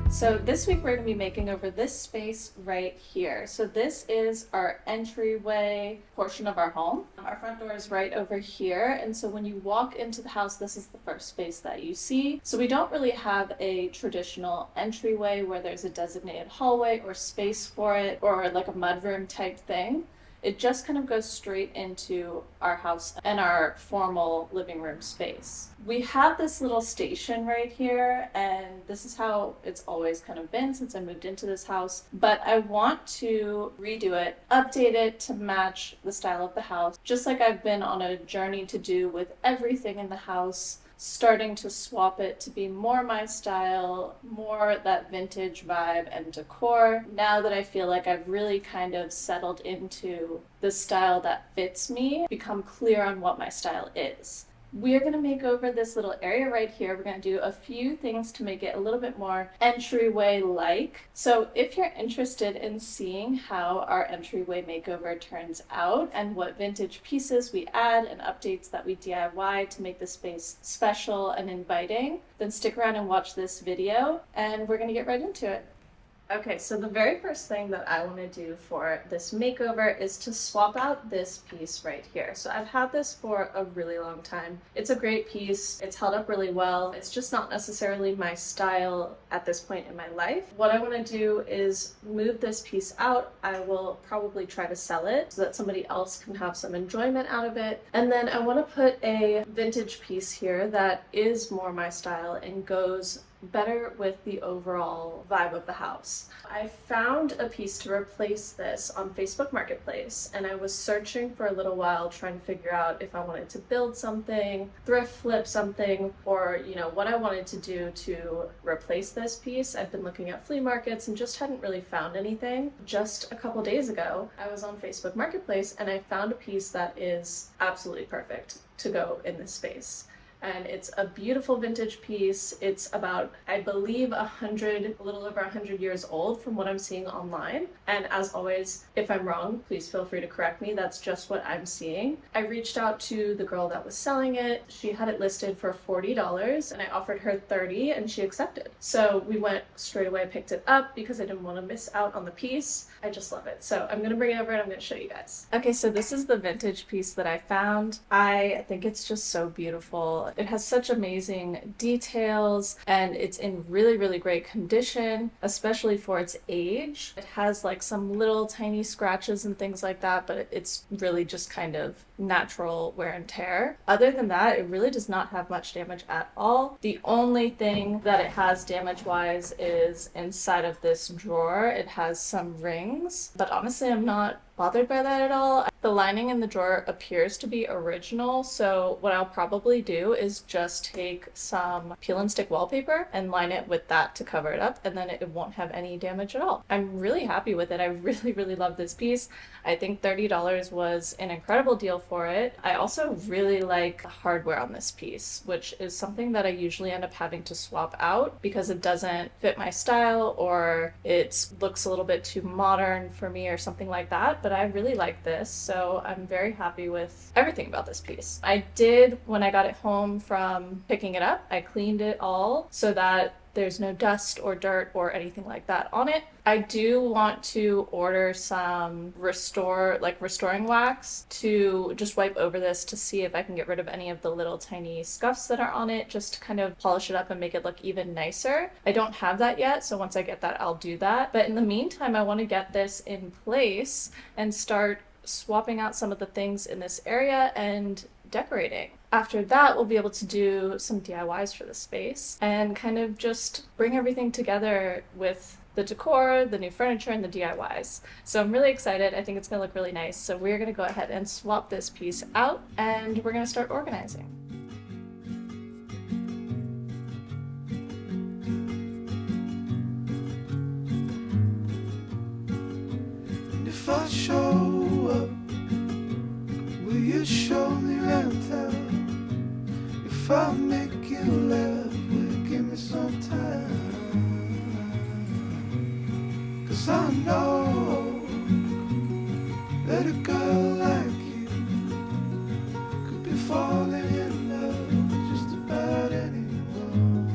So this week we're going to be making over this space right here. So this is our entryway portion of our home. Our front door is right over here, and so when you walk into the house, this is the first space that you see. So we don't really have a traditional entryway where there's a designated hallway or space for it or like a mudroom type thing. It just kind of goes straight into our house and our formal living room space. We have this little station right here, and this is how it's always kind of been since I moved into this house. But I want to redo it, update it to match the style of the house, just like I've been on a journey to do with everything in the house. Starting to swap it to be more my style, more that vintage vibe and decor. Now that I feel like I've really kind of settled into the style that fits me, become clear on what my style is. We are going to make over this little area right here. We're going to do a few things to make it a little bit more entryway-like. So if you're interested in seeing how our entryway makeover turns out and what vintage pieces we add and updates that we DIY to make the space special and inviting, then stick around and watch this video, and we're going to get right into it. Okay, so the very first thing that I want to do for this makeover is to swap out this piece right here. So I've had this for a really long time. It's a great piece. It's held up really well. It's just not necessarily my style at this point in my life. What I want to do is move this piece out. I will probably try to sell it so that somebody else can have some enjoyment out of it. And then I want to put a vintage piece here that is more my style and goes better with the overall vibe of the house. I found a piece to replace this on Facebook Marketplace, and I was searching for a little while trying to figure out if I wanted to build something, thrift flip something, or what I wanted to do to replace this piece. I've been looking at flea markets and just hadn't really found anything. Just a couple days ago, I was on Facebook Marketplace and I found a piece that is absolutely perfect to go in this space. And it's a beautiful vintage piece. It's about, I believe, a little over 100 years old from what I'm seeing online. And as always, if I'm wrong, please feel free to correct me. That's just what I'm seeing. I reached out to the girl that was selling it. She had it listed for $40 and I offered her $30 and she accepted. So we went straight away, picked it up because I didn't want to miss out on the piece. I just love it. So I'm going to bring it over and I'm going to show you guys. Okay, so this is the vintage piece that I found. I think it's just so beautiful. It has such amazing details and it's in really, really great condition, especially for its age. It has like some little tiny scratches and things like that, but it's really just kind of natural wear and tear. Other than that, it really does not have much damage at all. The only thing that it has damage-wise is inside of this drawer. It has some rings, but honestly, I'm not bothered by that at all. The lining in the drawer appears to be original, so what I'll probably do is just take some peel and stick wallpaper and line it with that to cover it up, and then it won't have any damage at all. I'm really happy with it. I really, really love this piece. I think $30 was an incredible deal for it. I also really like the hardware on this piece, which is something that I usually end up having to swap out because it doesn't fit my style or it looks a little bit too modern for me or something like that. But I really like this, so I'm very happy with everything about this piece. I did, when I got it home from picking it up, I cleaned it all so that there's no dust or dirt or anything like that on it. I do want to order some restoring wax to just wipe over this to see if I can get rid of any of the little tiny scuffs that are on it, just to kind of polish it up and make it look even nicer. I don't have that yet, so once I get that, I'll do that. But in the meantime, I want to get this in place and start swapping out some of the things in this area and decorating. After that, we'll be able to do some DIYs for the space and kind of just bring everything together with the decor, the new furniture, and the DIYs. So I'm really excited. I think it's going to look really nice. So we're going to go ahead and swap this piece out and we're going to start organizing. If I show up, will you show me rental? If I make you laugh, will you give me some time? 'Cause I know that a girl like you could be falling in love with just about anyone.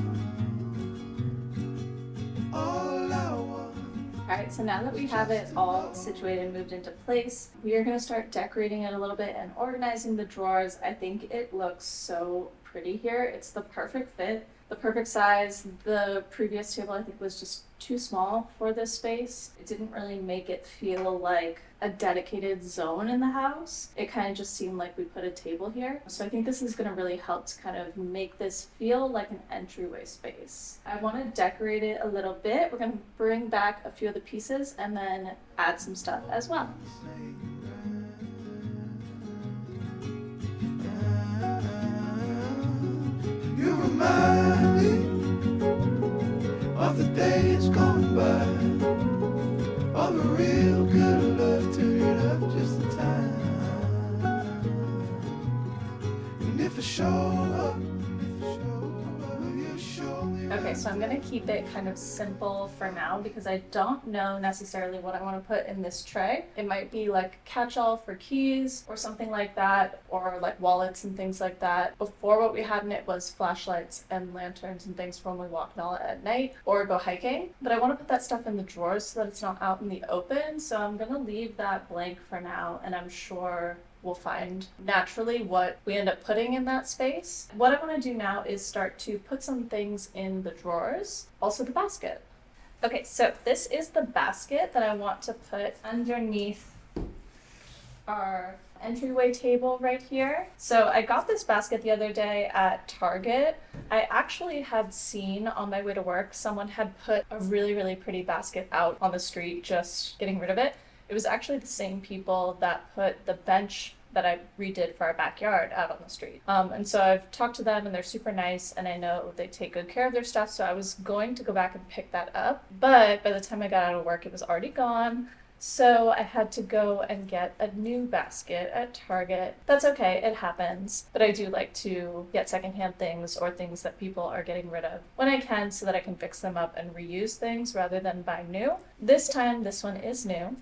right, so now that we have it all situated and moved into place, we are going to start decorating it a little bit and organizing the drawers. I think it looks so pretty here. It's the perfect fit, the perfect size. The previous table I think was just too small for this space. It didn't really make it feel like a dedicated zone in the house. It kind of just seemed like we put a table here. So I think this is going to really help to kind of make this feel like an entryway space. I want to decorate it a little bit. We're going to bring back a few of the pieces and then add some stuff as well. You remind me of the days gone by, all the real good love turned up just in time. And if I show up, will you show me? Okay, so I'm gonna keep it kind of simple for now because I don't know necessarily what I want to put in this tray. It might be like a catch-all for keys or something like that, or like wallets and things like that. Before, what we had in it was flashlights and lanterns and things for when we walk Nala at night or go hiking. But I want to put that stuff in the drawers so that it's not out in the open. So I'm gonna leave that blank for now, and I'm sure we'll find naturally what we end up putting in that space. What I want to do now is start to put some things in the drawers, also the basket. Okay, so this is the basket that I want to put underneath our entryway table right here. So I got this basket the other day at Target. I actually had seen on my way to work, someone had put a really, really pretty basket out on the street, just getting rid of it. It was actually the same people that put the bench that I redid for our backyard out on the street. And so I've talked to them and they're super nice and I know they take good care of their stuff. So I was going to go back and pick that up. But by the time I got out of work, it was already gone. So I had to go and get a new basket at Target. That's okay, it happens. But I do like to get secondhand things or things that people are getting rid of when I can so that I can fix them up and reuse things rather than buy new. This time, this one is new.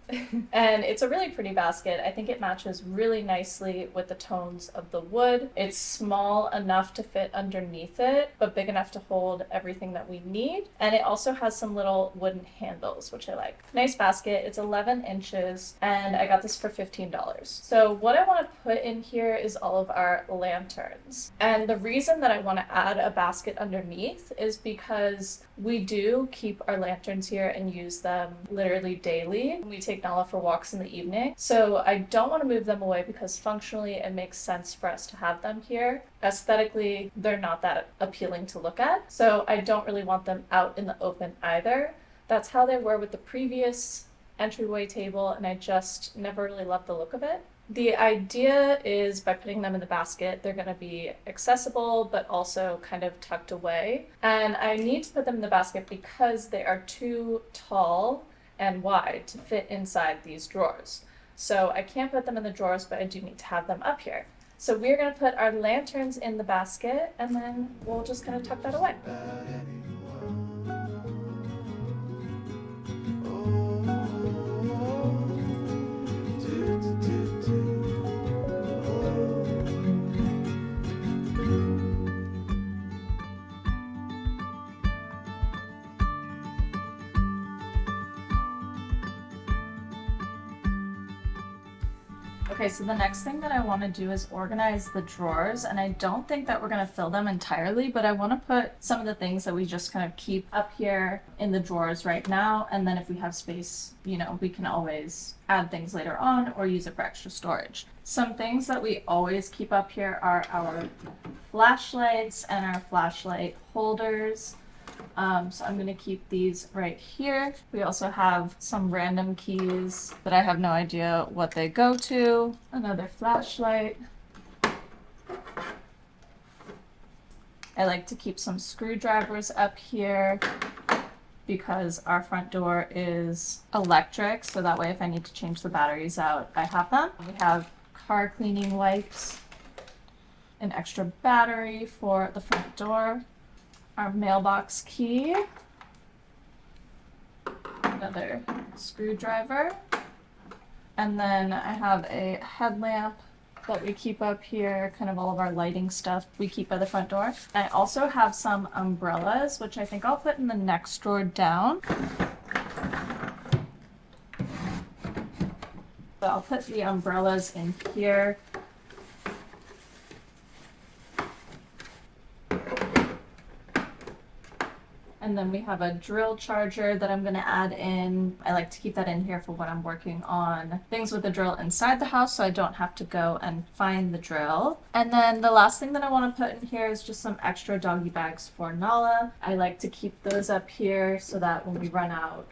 And it's a really pretty basket. I think it matches really nicely with the tones of the wood. It's small enough to fit underneath it, but big enough to hold everything that we need. And it also has some little wooden handles, which I like. Nice basket. It's 11 inches and I got this for $15. So what I want to put in here is all of our lanterns. And the reason that I want to add a basket underneath is because we do keep our lanterns here and use them literally daily. We take Nala for walks in the evening. So I don't want to move them away because functionally it makes sense for us to have them here. Aesthetically, they're not that appealing to look at. So I don't really want them out in the open either. That's how they were with the previous entryway table, and I just never really loved the look of it. The idea is by putting them in the basket, they're going to be accessible, but also kind of tucked away. And I need to put them in the basket because they are too tall and wide to fit inside these drawers. So I can't put them in the drawers, but I do need to have them up here. So we're going to put our lanterns in the basket, and then we'll just kind of tuck that away. Okay, so the next thing that I want to do is organize the drawers, and I don't think that we're going to fill them entirely, but I want to put some of the things that we just kind of keep up here in the drawers right now, and then if we have space, you know, we can always add things later on or use it for extra storage. Some things that we always keep up here are our flashlights and our flashlight holders. So I'm going to keep these right here. We also have some random keys that I have no idea what they go to. Another flashlight. I like to keep some screwdrivers up here because our front door is electric, so that way if I need to change the batteries out, I have them. We have car cleaning wipes, an extra battery for the front door, our mailbox key, another screwdriver, and then I have a headlamp that we keep up here, kind of all of our lighting stuff we keep by the front door. I also have some umbrellas, which I think I'll put in the next drawer down. So I'll put the umbrellas in here. And then we have a drill charger that I'm gonna add in. I like to keep that in here for when I'm working on things with the drill inside the house so I don't have to go and find the drill. And then the last thing that I wanna put in here is just some extra doggy bags for Nala. I like to keep those up here so that when we run out,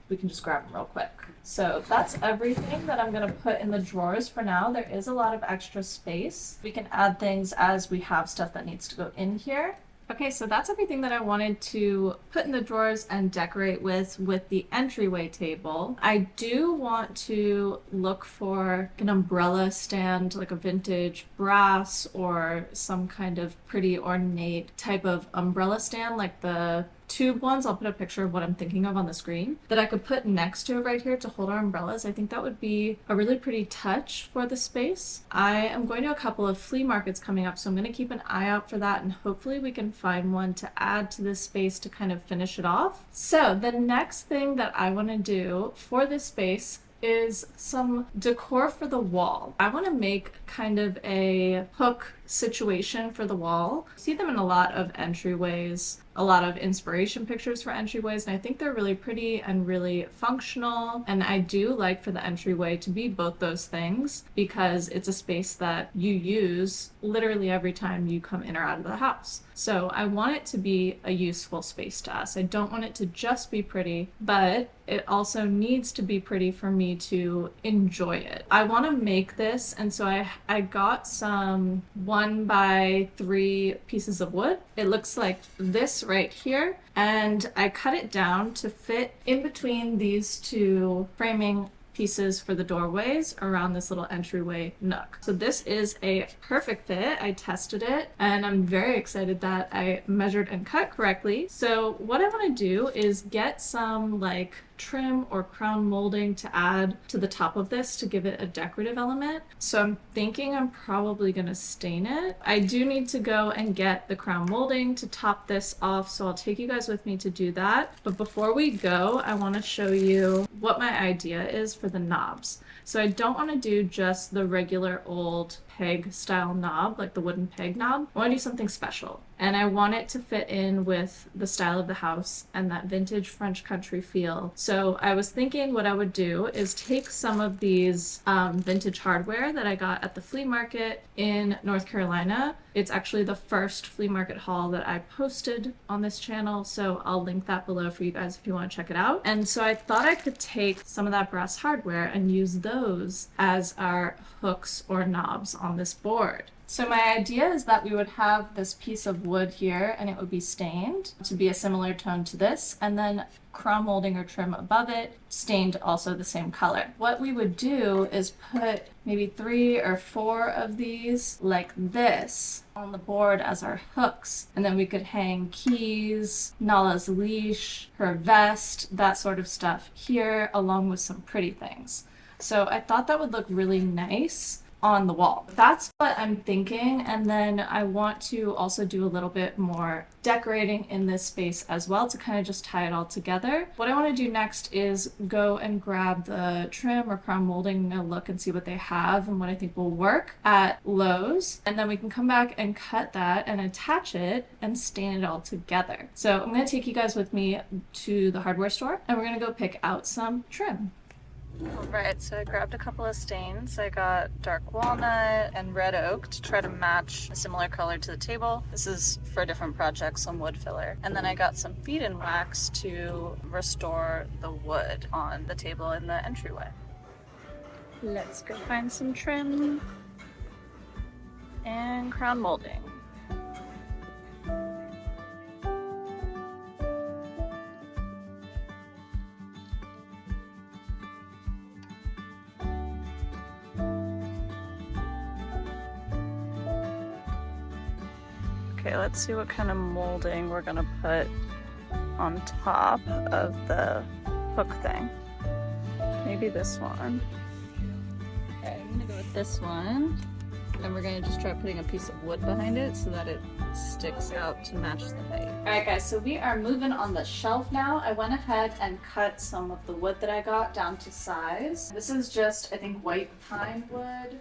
we can just grab them real quick. So that's everything that I'm gonna put in the drawers for now. There is a lot of extra space. We can add things as we have stuff that needs to go in here. Okay, so that's everything that I wanted to put in the drawers and decorate with the entryway table. I do want to look for an umbrella stand, like a vintage brass or some kind of pretty ornate type of umbrella stand, like the tube ones. I'll put a picture of what I'm thinking of on the screen that I could put next to it right here to hold our umbrellas. I think that would be a really pretty touch for the space. I am going to a couple of flea markets coming up, so I'm going to keep an eye out for that, and hopefully we can find one to add to this space to kind of finish it off. So the next thing that I want to do for this space is some decor for the wall. I want to make kind of a hook situation for the wall. See them in a lot of entryways, a lot of inspiration pictures for entryways, and I think they're really pretty and really functional. And I do like for the entryway to be both those things because it's a space that you use literally every time you come in or out of the house. So I want it to be a useful space to us. I don't want it to just be pretty, but it also needs to be pretty for me to enjoy it. I want to make this, and so I got some 1x3 pieces of wood. It looks like this right here, and I cut it down to fit in between these two framing pieces for the doorways around this little entryway nook. So this is a perfect fit. I tested it and I'm very excited that I measured and cut correctly. So what I want to do is get some like trim or crown molding to add to the top of this to give it a decorative element. So I'm thinking I'm probably going to stain it. I do need to go and get the crown molding to top this off, so I'll take you guys with me to do that. But before we go, I want to show you what my idea is for the knobs. So I don't want to do just the regular old peg style knob, like the wooden peg knob. I want to do something special. And I want it to fit in with the style of the house and that vintage French country feel. So I was thinking what I would do is take some of these vintage hardware that I got at the flea market in North Carolina. It's actually the first flea market haul that I posted on this channel, so I'll link that below for you guys if you want to check it out. And so I thought I could take some of that brass hardware and use those as our hooks or knobs on this board. So my idea is that we would have this piece of wood here and it would be stained to be a similar tone to this, and then crown molding or trim above it, stained also the same color. What we would do is put maybe 3 or 4 of these like this on the board as our hooks, and then we could hang keys, Nala's leash, her vest, that sort of stuff here, along with some pretty things. So I thought that would look really nice on the wall. That's what I'm thinking, and then I want to also do a little bit more decorating in this space as well to kind of just tie it all together. What I want to do next is go and grab the trim or crown molding and look and see what they have and what I think will work at Lowe's, and then we can come back and cut that and attach it and stain it all together. So I'm going to take you guys with me to the hardware store and we're going to go pick out some trim. Alright, so I grabbed a couple of stains. I got dark walnut and red oak to try to match a similar color to the table. This is for a different project, some wood filler. And then I got some feed-in wax to restore the wood on the table in the entryway. Let's go find some trim and crown molding. Okay, let's see what kind of molding we're gonna put on top of the hook thing. Maybe this one. Okay, I'm gonna go with this one. And we're gonna just try putting a piece of wood behind it so that it sticks out to match the height. Alright guys, so we are moving on the shelf now. I went ahead and cut some of the wood that I got down to size. This is just, I think, white pine wood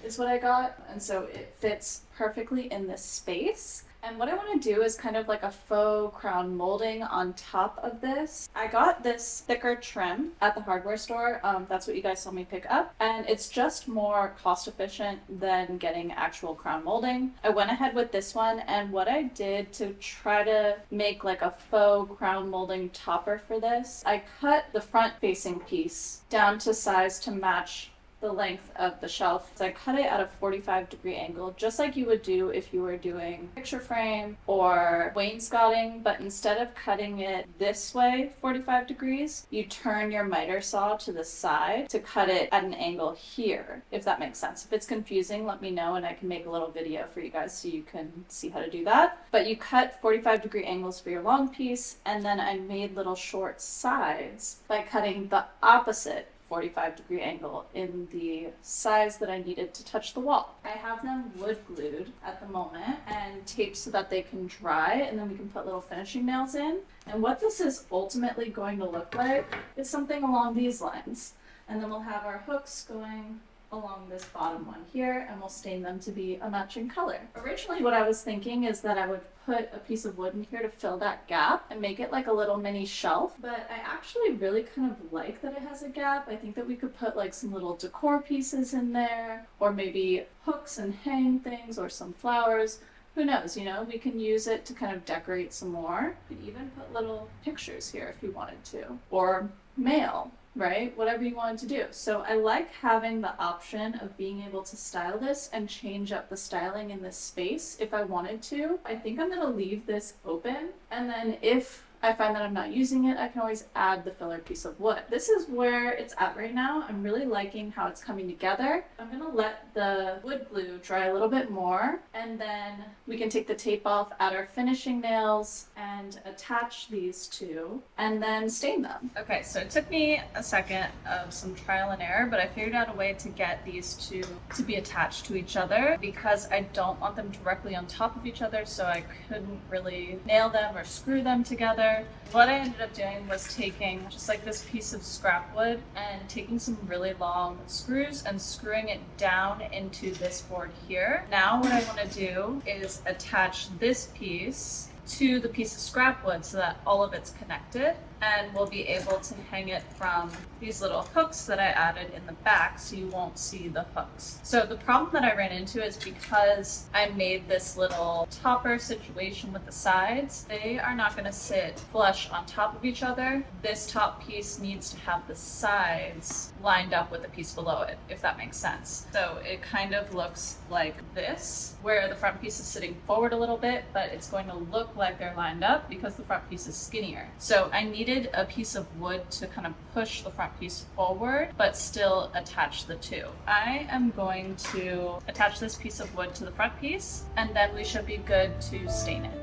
is what I got, and so it fits perfectly in this space. And what I want to do is kind of like a faux crown molding on top of this. I got this thicker trim at the hardware store. That's what you guys saw me pick up. And it's just more cost efficient than getting actual crown molding. I went ahead with this one, and what I did to try to make like a faux crown molding topper for this, I cut the front facing piece down to size to match the length of the shelf. So I cut it at a 45-degree angle, just like you would do if you were doing picture frame or wainscoting, but instead of cutting it this way, 45 degrees, you turn your miter saw to the side to cut it at an angle here, if that makes sense. If it's confusing, let me know and I can make a little video for you guys so you can see how to do that. But you cut 45-degree angles for your long piece, and then I made little short sides by cutting the opposite 45-degree angle in the size that I needed to touch the wall. I have them wood glued at the moment and taped so that they can dry, and then we can put little finishing nails in. And what this is ultimately going to look like is something along these lines. And then we'll have our hooks going along this bottom one here, and we'll stain them to be a matching color. Originally what I was thinking is that I would put a piece of wood in here to fill that gap and make it like a little mini shelf, but I actually really kind of like that it has a gap. I think that we could put like some little decor pieces in there, or maybe hooks and hang things, or some flowers. Who knows, you know, we can use it to kind of decorate some more. You could even put little pictures here if you wanted to, or mail, right? Whatever you wanted to do. So I like having the option of being able to style this and change up the styling in this space if I wanted to. I think I'm gonna leave this open, and then if I find that I'm not using it, I can always add the filler piece of wood. This is where it's at right now. I'm really liking how it's coming together. I'm gonna let the wood glue dry a little bit more, and then we can take the tape off, add our finishing nails, and attach these two, and then stain them. Okay, so it took me a second of some trial and error, but I figured out a way to get these two to be attached to each other because I don't want them directly on top of each other, so I couldn't really nail them or screw them together. What I ended up doing was taking just like this piece of scrap wood and taking some really long screws and screwing it down into this board here. Now what I want to do is attach this piece to the piece of scrap wood so that all of it's connected, and we'll be able to hang it from these little hooks that I added in the back so you won't see the hooks. So the problem that I ran into is because I made this little topper situation with the sides, they are not going to sit flush on top of each other. This top piece needs to have the sides lined up with the piece below it, if that makes sense. So it kind of looks like this, where the front piece is sitting forward a little bit, but it's going to look like they're lined up because the front piece is skinnier. So I needed a piece of wood to kind of push the front piece forward, but still attach the two. I am going to attach this piece of wood to the front piece, and then we should be good to stain it.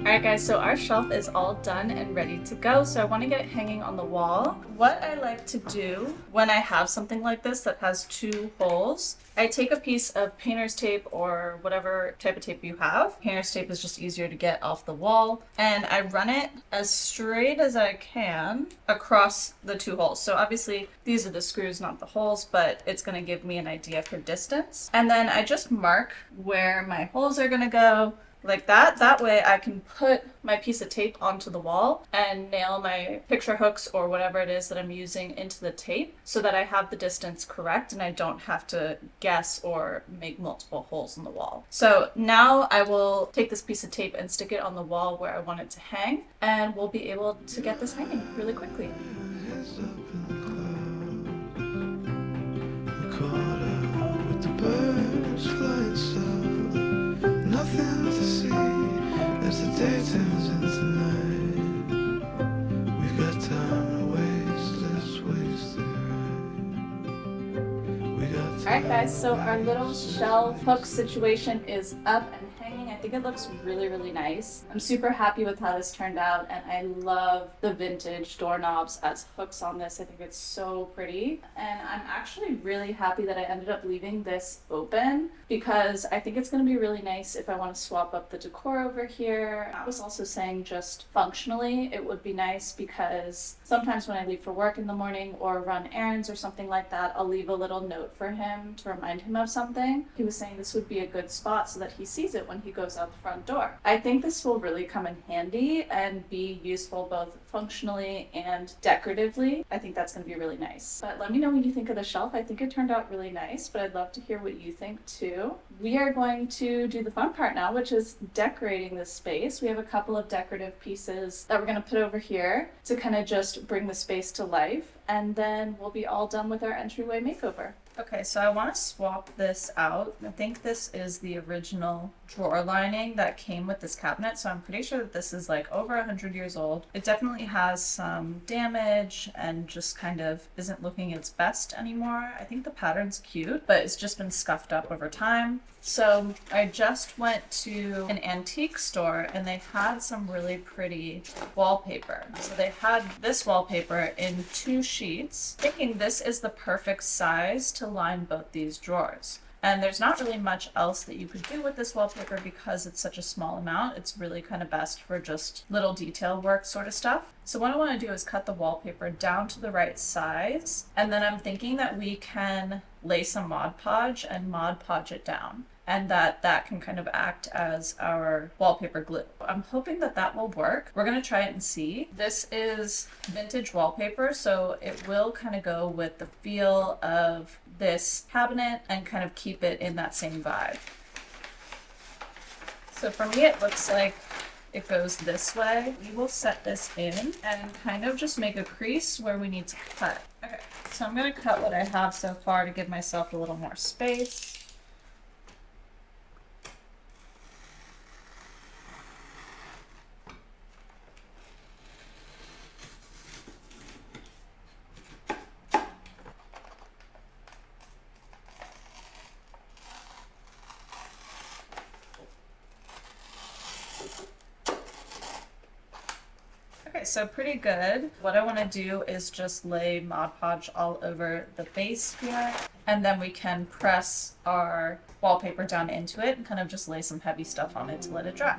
Alright guys, so our shelf is all done and ready to go, so I want to get it hanging on the wall. What I like to do when I have something like this that has 2 holes, I take a piece of painter's tape or whatever type of tape you have. Painter's tape is just easier to get off the wall, and I run it as straight as I can across the 2 holes. So obviously these are the screws, not the holes, but it's going to give me an idea for distance. And then I just mark where my holes are going to go, like that. That way I can put my piece of tape onto the wall and nail my picture hooks or whatever it is that I'm using into the tape so that I have the distance correct and I don't have to guess or make multiple holes in the wall. So now I will take this piece of tape and stick it on the wall where I want it to hang, and we'll be able to get this hanging really quickly. Heads up in the cloud. We're caught up with the birds flying south. Nothing to see as the day turns into night. We've got time to waste, let's waste it right. We got time. Alright guys, so our little shelf hook situation is up and hanging. I think it looks really, really nice. I'm super happy with how this turned out, and I love the vintage doorknobs as hooks on this. I think it's so pretty, and I'm actually really happy that I ended up leaving this open because I think it's going to be really nice if I want to swap up the decor over here. I was also saying just functionally it would be nice because sometimes when I leave for work in the morning or run errands or something like that, I'll leave a little note for him to remind him of something. He was saying this would be a good spot so that he sees it when he goes out the front door. I think this will really come in handy and be useful both functionally and decoratively. I think that's going to be really nice. But let me know what you think of the shelf. I think it turned out really nice, but I'd love to hear what you think too. We are going to do the fun part now, which is decorating this space. We have a couple of decorative pieces that we're going to put over here to kind of just bring the space to life, and then we'll be all done with our entryway makeover. Okay, so I want to swap this out. I think this is the original drawer lining that came with this cabinet, so I'm pretty sure that this is like over 100 years old. It definitely has some damage and just kind of isn't looking its best anymore. I think the pattern's cute, but it's just been scuffed up over time. So I just went to an antique store and they had some really pretty wallpaper. So they had this wallpaper in 2 sheets, thinking this is the perfect size to line both these drawers. And there's not really much else that you could do with this wallpaper because it's such a small amount. It's really kind of best for just little detail work sort of stuff. So what I want to do is cut the wallpaper down to the right size. And then I'm thinking that we can lay some Mod Podge and Mod Podge it down, and that can kind of act as our wallpaper glue. I'm hoping that that will work. We're gonna try it and see. This is vintage wallpaper, so it will kind of go with the feel of this cabinet and kind of keep it in that same vibe. So for me, it looks like it goes this way. We will set this in and kind of just make a crease where we need to cut. Okay, so I'm gonna cut what I have so far to give myself a little more space. Okay, so pretty good. What I want to do is just lay Mod Podge all over the base here, and then we can press our wallpaper down into it and kind of just lay some heavy stuff on it to let it dry.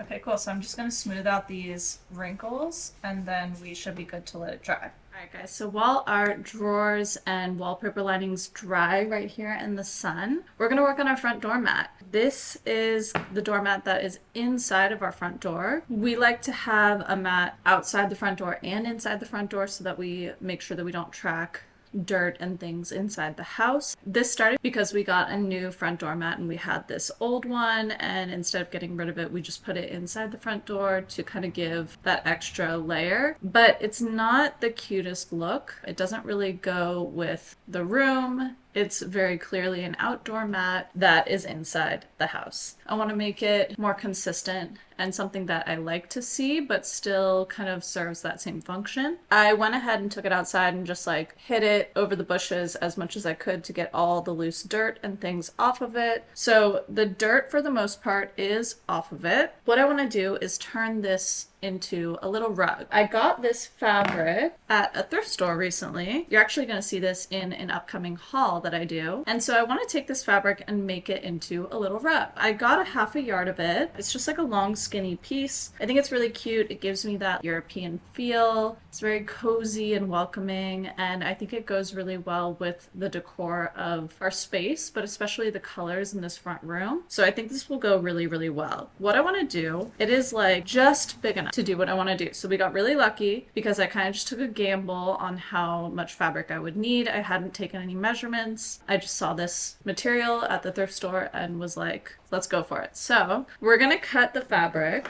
Okay, cool. So I'm just going to smooth out these wrinkles and then we should be good to let it dry. Alright guys, so while our drawers and wallpaper linings dry right here in the sun, we're going to work on our front doormat. This is the doormat that is inside of our front door. We like to have a mat outside the front door and inside the front door so that we make sure that we don't track dirt and things inside the house. This started because we got a new front door mat and we had this old one, and instead of getting rid of it, we just put it inside the front door to kind of give that extra layer. But it's not the cutest look. It doesn't really go with the room. It's very clearly an outdoor mat that is inside the house. I want to make it more consistent and something that I like to see, but still kind of serves that same function. I went ahead and took it outside and just like hit it over the bushes as much as I could to get all the loose dirt and things off of it. So the dirt for the most part is off of it. What I want to do is turn this into a little rug. I got this fabric at a thrift store recently. You're actually going to see this in an upcoming haul that I do. And so I want to take this fabric and make it into a little rug. I got a half a yard of it. It's just like a long skinny piece. I think it's really cute. It gives me that European feel. It's very cozy and welcoming, and I think it goes really well with the decor of our space, but especially the colors in this front room. So I think this will go really, really well. What I want to do, it is like just big enough to do what I want to do. So we got really lucky because I kind of just took a gamble on how much fabric I would need. I hadn't taken any measurements. I just saw this material at the thrift store and was like, let's go for it. So we're gonna cut the fabric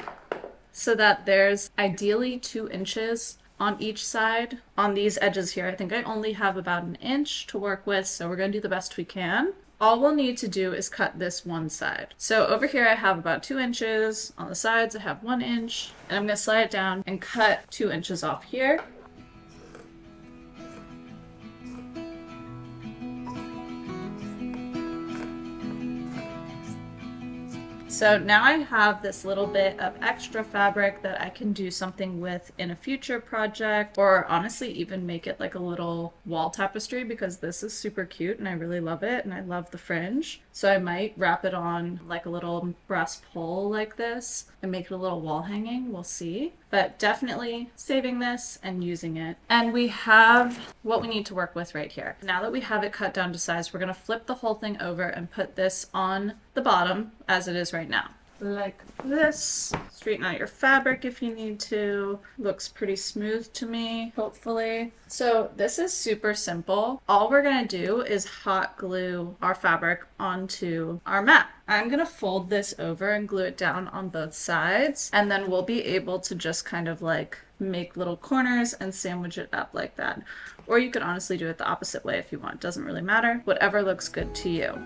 so that there's ideally 2 inches on each side. On these edges here, I think I only have about an inch to work with, so we're gonna do the best we can. All we'll need to do is cut this one side. So over here I have about 2 inches. On the sides I have 1 inch. And I'm gonna slide it down and cut 2 inches off here. So now I have this little bit of extra fabric that I can do something with in a future project, or honestly even make it like a little wall tapestry, because this is super cute and I really love it and I love the fringe. So I might wrap it on like a little brass pole like this and make it a little wall hanging. We'll see. But definitely saving this and using it. And we have what we need to work with right here. Now that we have it cut down to size, we're gonna flip the whole thing over and put this on the bottom as it is right now. Like this. Straighten out your fabric if you need to. Looks pretty smooth to me, hopefully. So this is super simple. All we're gonna do is hot glue our fabric onto our mat. I'm gonna fold this over and glue it down on both sides, and then we'll be able to just kind of like make little corners and sandwich it up like that. Or you could honestly do it the opposite way if you want. It doesn't really matter. Whatever looks good to you.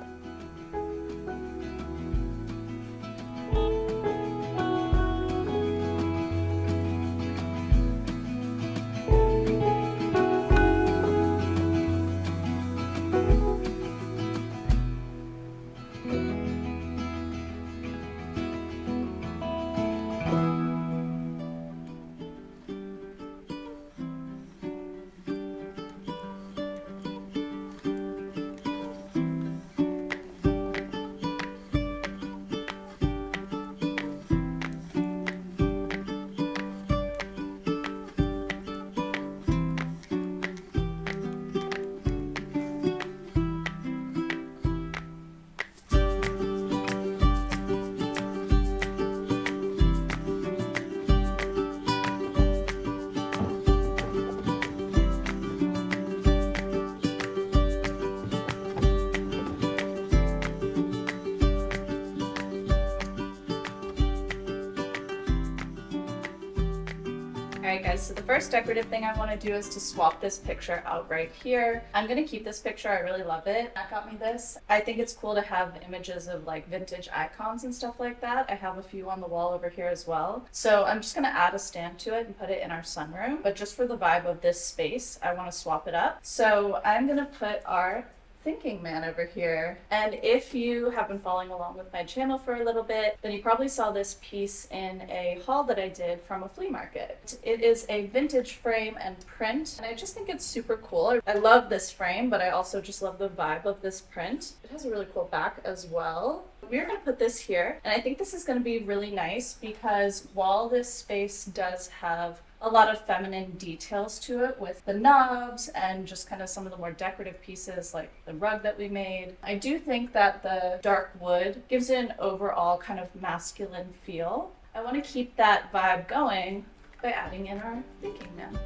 Alright guys, so the first decorative thing I want to do is to swap this picture out right here. I'm going to keep this picture, I really love it. That got me this. I think it's cool to have images of like vintage icons and stuff like that. I have a few on the wall over here as well. So I'm just going to add a stand to it and put it in our sunroom. But just for the vibe of this space, I want to swap it up. So I'm going to put our thinking man over here. And if you have been following along with my channel for a little bit, then you probably saw this piece in a haul that I did from a flea market. It is a vintage frame and print, and I just think it's super cool. I love this frame, but I also just love the vibe of this print. It has a really cool back as well. We're going to put this here, and I think this is going to be really nice because while this space does have a lot of feminine details to it with the knobs and just kind of some of the more decorative pieces like the rug that we made, I do think that the dark wood gives it an overall kind of masculine feel. I want to keep that vibe going by adding in our thinking man.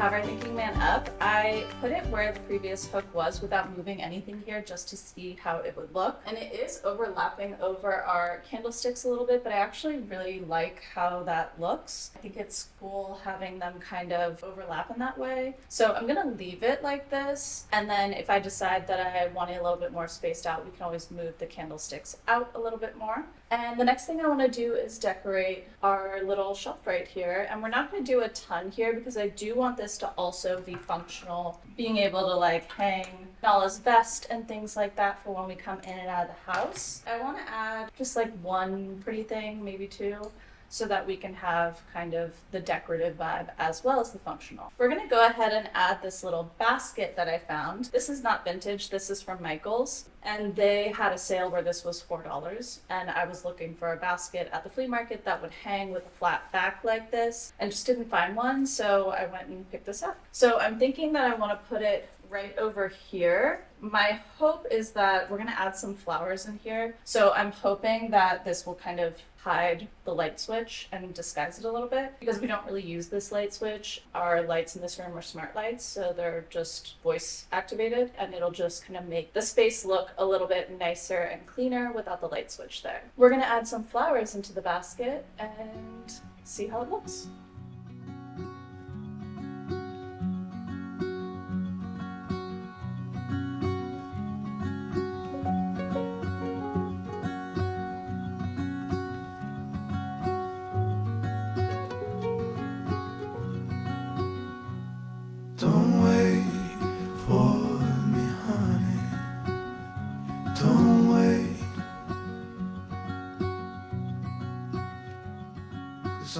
have our thinking man up, I put it where the previous hook was without moving anything here just to see how it would look. And it is overlapping over our candlesticks a little bit, but I actually really like how that looks. I think it's cool having them kind of overlap in that way. So I'm gonna leave it like this, and then if I decide that I want it a little bit more spaced out, we can always move the candlesticks out a little bit more. And the next thing I want to do is decorate our little shelf right here. And we're not going to do a ton here because I do want this to also be functional, being able to like hang Nala's vest and things like that for when we come in and out of the house. I want to add just like one pretty thing, maybe two, so that we can have kind of the decorative vibe as well as the functional. We're gonna go ahead and add this little basket that I found. This is not vintage, this is from Michael's, and they had a sale where this was $4, and I was looking for a basket at the flea market that would hang with a flat back like this, and just didn't find one, so I went and picked this up. So I'm thinking that I wanna put it right over here. My hope is that we're gonna add some flowers in here. So I'm hoping that this will kind of hide the light switch and disguise it a little bit because we don't really use this light switch. Our lights in this room are smart lights, so they're just voice activated, and it'll just kind of make the space look a little bit nicer and cleaner without the light switch there. We're gonna add some flowers into the basket and see how it looks. Don't wait for me, honey. Don't wait. 'Cause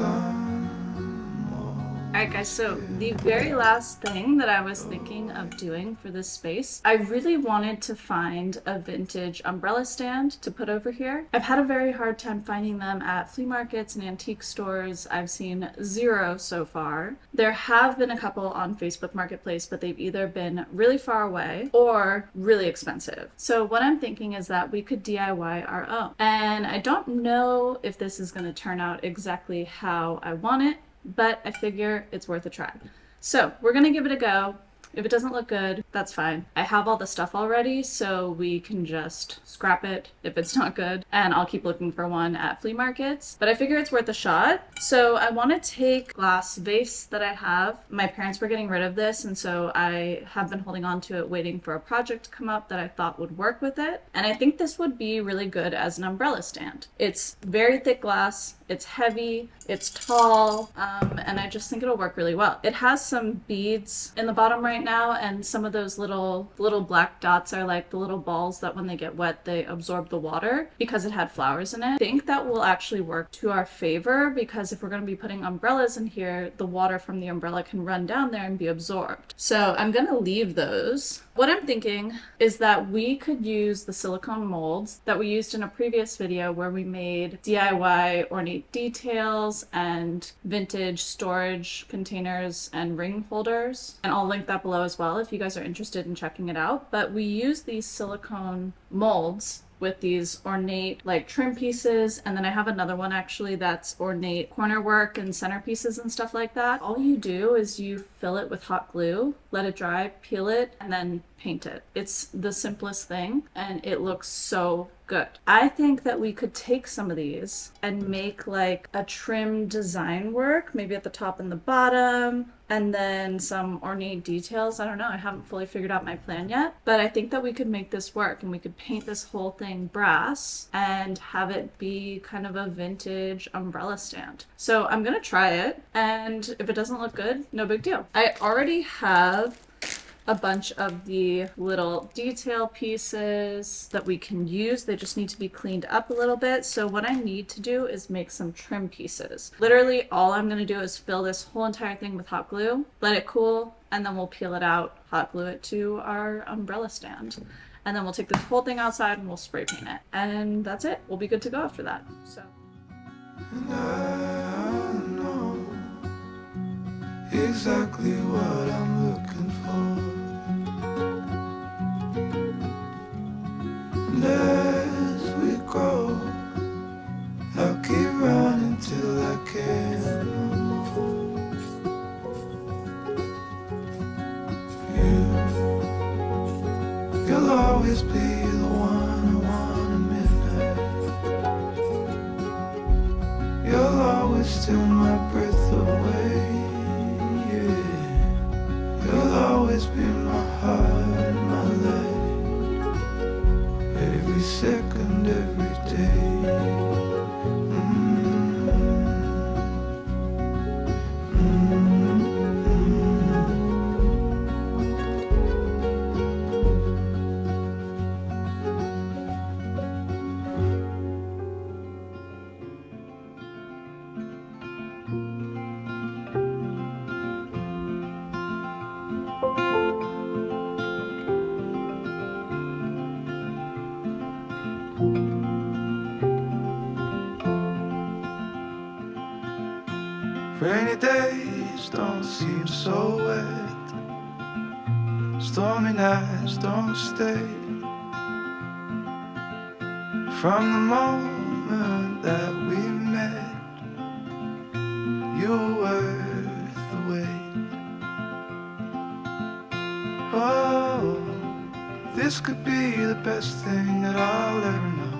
Alright guys, so the very last thing that I was thinking of doing for this space, I really wanted to find a vintage umbrella stand to put over here. I've had a very hard time finding them at flea markets and antique stores. I've seen 0 so far. There have been a couple on Facebook Marketplace, but they've either been really far away or really expensive. So what I'm thinking is that we could DIY our own. And I don't know if this is going to turn out exactly how I want it, but I figure it's worth a try. So we're gonna give it a go. If it doesn't look good, that's fine. I have all the stuff already, so we can just scrap it if it's not good, and I'll keep looking for one at flea markets. But I figure it's worth a shot. So I want to take glass vase that I have. My parents were getting rid of this, and so I have been holding on to it, waiting for a project to come up that I thought would work with it. And I think this would be really good as an umbrella stand. It's very thick glass, it's heavy, it's tall, and I just think it'll work really well. It has some beads in the bottom right now, and some of those little black dots are like the little balls that when they get wet they absorb the water because it had flowers in it. I think that will actually work to our favor because if we're going to be putting umbrellas in here, the water from the umbrella can run down there and be absorbed. So I'm going to leave those. What I'm thinking is that we could use the silicone molds that we used in a previous video where we made DIY ornate details and vintage storage containers and ring holders. And I'll link that below as well if you guys are interested in checking it out. But we use these silicone molds with these ornate like trim pieces, and then I have another one actually that's ornate corner work and centerpieces and stuff like that. All you do is you fill it with hot glue, let it dry, peel it, and then paint it. It's the simplest thing and it looks so good. I think that we could take some of these and make like a trim design work, maybe at the top and the bottom, and then some ornate details. I don't know, I haven't fully figured out my plan yet, but I think that we could make this work and we could paint this whole thing brass and have it be kind of a vintage umbrella stand. So I'm gonna try it, and if it doesn't look good, no big deal. I already have a bunch of the little detail pieces that we can use. They just need to be cleaned up a little bit. So what I need to do is make some trim pieces. Literally all I'm gonna do is fill this whole entire thing with hot glue, let it cool, and then we'll peel it out, hot glue it to our umbrella stand. And then we'll take this whole thing outside and we'll spray paint it. And that's it. We'll be good to go after that. So. And I know exactly what I'm looking for. And as we grow, I'll keep running till I can't no more. always be the one I want at midnight. You'll always steal my breath away, yeah. You'll always be my heart and my life, every second, every day. Rainy days don't seem so wet, stormy nights don't stay. From the moment that we met, you were worth the wait. Oh, this could be the best thing that I'll ever know.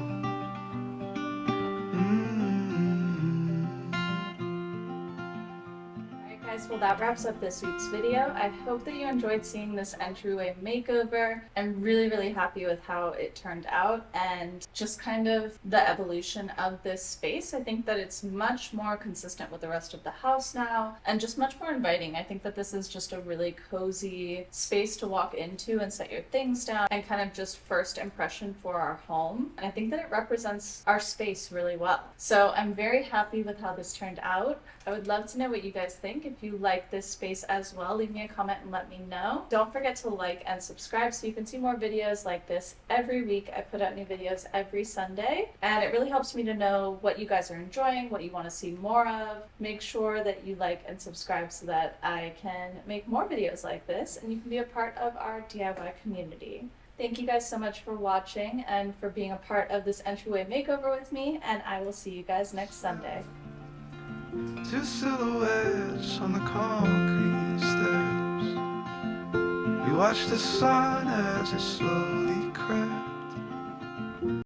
Guys, well, that wraps up this week's video. I hope that you enjoyed seeing this entryway makeover. I'm really happy with how it turned out and just kind of the evolution of this space. I think that it's much more consistent with the rest of the house now and just much more inviting. I think that this is just a really cozy space to walk into and set your things down and kind of just first impression for our home. And I think that it represents our space really well. So I'm very happy with how this turned out. I would love to know what you guys think. If you like this space as well, leave me a comment and let me know. Don't forget to like and subscribe so you can see more videos like this every week. I put out new videos every Sunday, and it really helps me to know what you guys are enjoying, what you want to see more of. Make sure that you like and subscribe so that I can make more videos like this and you can be a part of our DIY community. Thank you guys so much for watching and for being a part of this entryway makeover with me, and I will see you guys next Sunday. Two silhouettes on the concrete steps. We watch the sun as it slowly cracks.